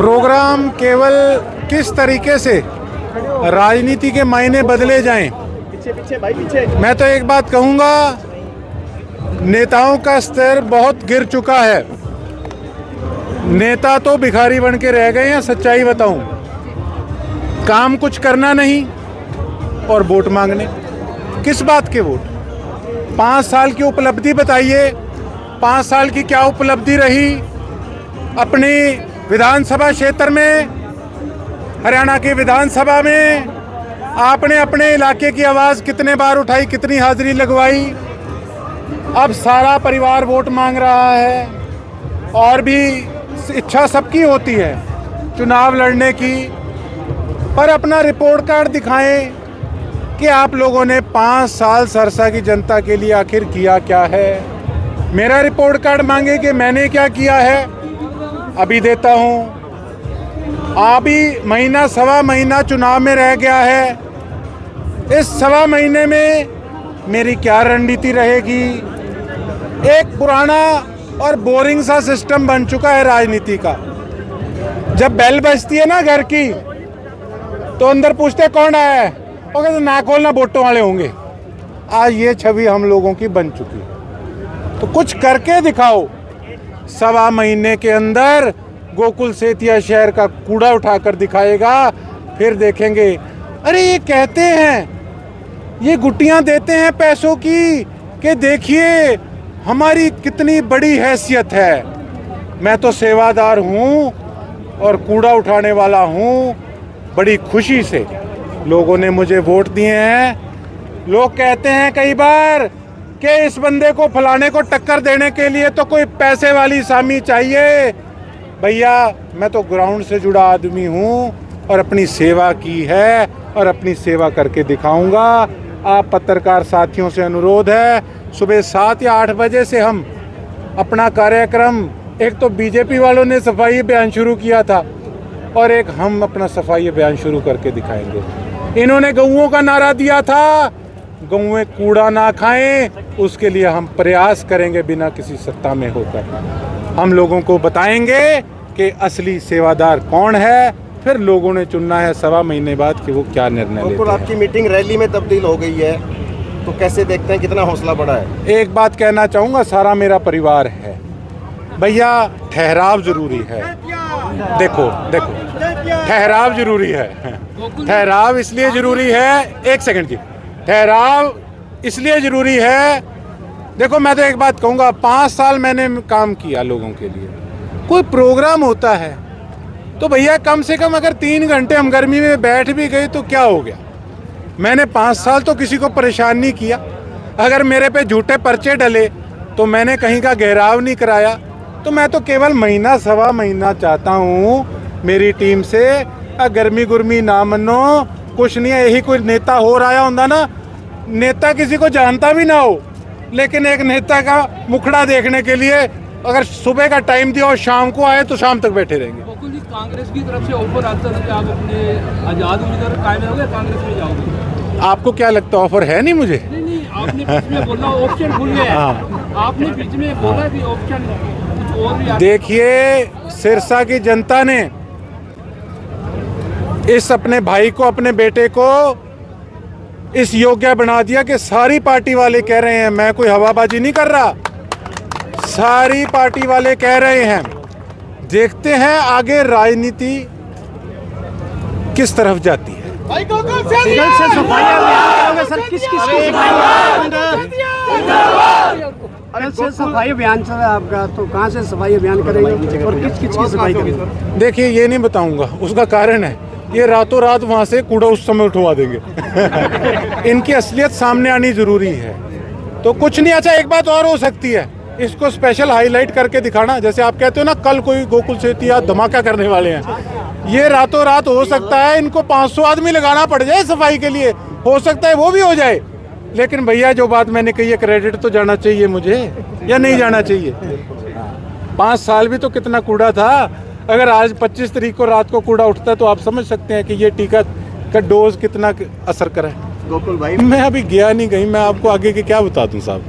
Programme केवल किस तरीके से राजनीति के मायने बदले जाएं। मैं तो एक बात कहूंगा, नेताओं का स्तर बहुत गिर चुका है। नेता तो भिखारी बन के रह गए हैं, सच्चाई बताऊं। काम कुछ करना नहीं और वोट मांगने। किस बात के वोट? 5 साल की उपलब्धि बताइए। 5 साल की क्या उपलब्धि रही अपनी विधानसभा क्षेत्र में? हरियाणा की विधानसभा में आपने अपने इलाके की आवाज़ कितने बार उठाई, कितनी हाजिरी लगवाई? अब सारा परिवार वोट मांग रहा है। और भी इच्छा सबकी होती है चुनाव लड़ने की, पर अपना रिपोर्ट कार्ड दिखाएं कि आप लोगों ने 5 साल सरसा की जनता के लिए आखिर किया क्या है। मेरा रिपोर्ट कार्ड मांगे कि मैंने क्या किया है, अभी देता हूं। अभी महीना सवा महीना चुनाव में रह गया है। इस सवा महीने में मेरी क्या रणनीति रहेगी? एक पुराना और बोरिंग सा सिस्टम बन चुका है राजनीति का। जब बेल बजती है ना घर की, तो अंदर पूछते कौन आया है, वो कहते ना खोलना, वोटों वाले होंगे। आज ये छवि हम लोगों की बन चुकी है। तो कुछ करके दिखाओ। सवा महीने के अंदर गोकुल सेतिया शहर का कूड़ा उठाकर दिखाएगा, फिर देखेंगे। अरे ये कहते हैं, ये गुट्टियां देते हैं पैसों की कि देखिए हमारी कितनी बड़ी हैसियत है। मैं तो सेवादार हूँ और कूड़ा उठाने वाला हूँ। बड़ी खुशी से लोगों ने मुझे वोट दिए हैं। लोग कहते हैं कई बार कि इस बंदे को फलाने को टक्कर देने के लिए तो कोई पैसे वाली सामी चाहिए। भैया मैं तो ग्राउंड से जुड़ा आदमी हूँ और अपनी सेवा की है और अपनी सेवा करके दिखाऊंगा। आप पत्रकार साथियों से अनुरोध है, सुबह 7 या 8 बजे से हम अपना कार्यक्रम, एक तो बीजेपी वालों ने सफाई अभियान शुरू किया था और एक हम अपना सफाई अभियान शुरू करके दिखाएंगे। इन्होंने गऊओं का नारा दिया था, गऊएं कूड़ा ना खाएं, उसके लिए हम प्रयास करेंगे बिना किसी सत्ता में होकर। हम लोगों को बताएंगे कि असली सेवादार कौन है, फिर लोगों ने चुनना है सवा महीने बाद कि वो क्या निर्णय लेते हैं। आपकी मीटिंग रैली में तब्दील हो गई है, तो कैसे देखते हैं, कितना हौसला बढ़ा है? एक बात कहना चाहूँगा, सारा मेरा परिवार है। भैया ठहराव जरूरी है। देखो ठहराव जरूरी है। ठहराव इसलिए जरूरी है, एक सेकंड जी, ठहराव इसलिए जरूरी है। देखो मैं तो एक बात कहूँगा, 5 साल मैंने काम किया लोगों के लिए। कोई प्रोग्राम होता है तो भैया कम से कम अगर 3 घंटे हम गर्मी में बैठ भी गए तो क्या हो गया? मैंने 5 साल तो किसी को परेशान नहीं किया। अगर मेरे पे झूठे पर्चे डले तो मैंने कहीं का घेराव नहीं कराया। तो मैं तो केवल महीना सवा महीना चाहता हूँ मेरी टीम से। गर्मी गुर्मी ना मनो, कुछ नहीं है। यही कोई नेता हो रहा होता ना, नेता किसी को जानता भी ना हो, लेकिन एक नेता का मुखड़ा देखने के लिए अगर सुबह का टाइम दिया और शाम को आए तो शाम तक बैठे रहेंगे। कांग्रेस की तरफ से ऑफर आता है कि आप अपने आजाद उम्मीदवार कायम रहोगे, कांग्रेस में जाओगे? आपको क्या लगता है ऑफर है? नहीं मुझे नहीं, आपने बीच में बोला ऑप्शन खुल गया। आपने बीच में बोला कि ऑप्शन कुछ और भी। देखिए सिरसा की जनता ने इस अपने भाई को, अपने बेटे को इस योग्य बना दिया कि सारी पार्टी वाले कह रहे हैं, मैं कोई हवाबाजी नहीं कर रहा, सारी पार्टी वाले कह रहे हैं। देखते हैं आगे राजनीति किस तरफ जाती है। सफाई अभियान चल रहा है आपका, तो कहाँ से सफाई अभियान करेंगे और किस किस की सफाई करेंगे? देखिए ये नहीं बताऊंगा, उसका कारण है ये रातों रात वहां से कूड़ा उस समय उठवा देंगे। इनकी असलियत सामने आनी जरूरी है। तो कुछ नहीं। अच्छा एक बात और हो सकती है, इसको स्पेशल हाईलाइट करके दिखाना। जैसे आप कहते हो ना कल कोई गोकुल सेतिया धमाका करने वाले हैं, ये रातों रात हो सकता है इनको 500 आदमी लगाना पड़ जाए सफाई के लिए, हो सकता है वो भी हो जाए। लेकिन भैया जो बात मैंने कही है, क्रेडिट तो जाना चाहिए मुझे या नहीं जाना चाहिए? 5 साल भी तो कितना कूड़ा था। अगर आज 25 तारीख को रात को कूड़ा उठता है तो आप समझ सकते हैं कि ये टीका का डोज कितना असर करा है। गोकुल भाई, मैं अभी गया नहीं कहीं, मैं आपको आगे के क्या बता दूं साहब।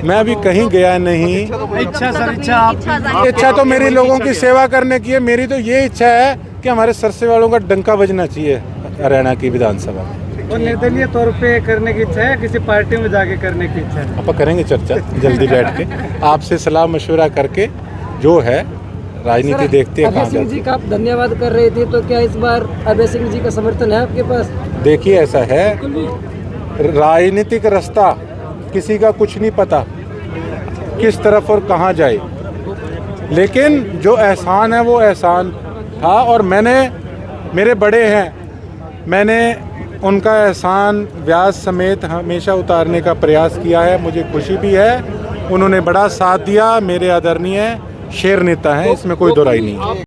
मैं अभी कहीं गया नहीं। इच्छा सर, इच्छा आप इच्छा तो मेरी लोगों की सेवा करने की है। मेरी तो ये इच्छा है कि हमारे सरसे वालों का डंका बजना चाहिए हरियाणा की विधानसभा में। और निर्दलीय तौर पे करने की इच्छा है, किसी पार्टी में जाके करने की इच्छा है? आप करेंगे चर्चा जल्दी बैठ के, आपसे सलाह मशवरा करके जो है राजनीति देखते हैं अभय कहाँ सिंह जाती जी है। का आप धन्यवाद कर रहे थे, तो क्या इस बार अभय सिंह जी का समर्थन है आपके पास? देखिए ऐसा है, राजनीतिक रास्ता किसी का कुछ नहीं पता किस तरफ और कहाँ जाए, लेकिन जो एहसान है वो एहसान था और मेरे बड़े हैं, मैंने उनका एहसान ब्याज समेत हमेशा उतारने का प्रयास किया है। मुझे खुशी भी है, उन्होंने बड़ा साथ दिया। मेरे आदरणीय शेर नेता हैं, इसमें कोई दो राय नहीं है।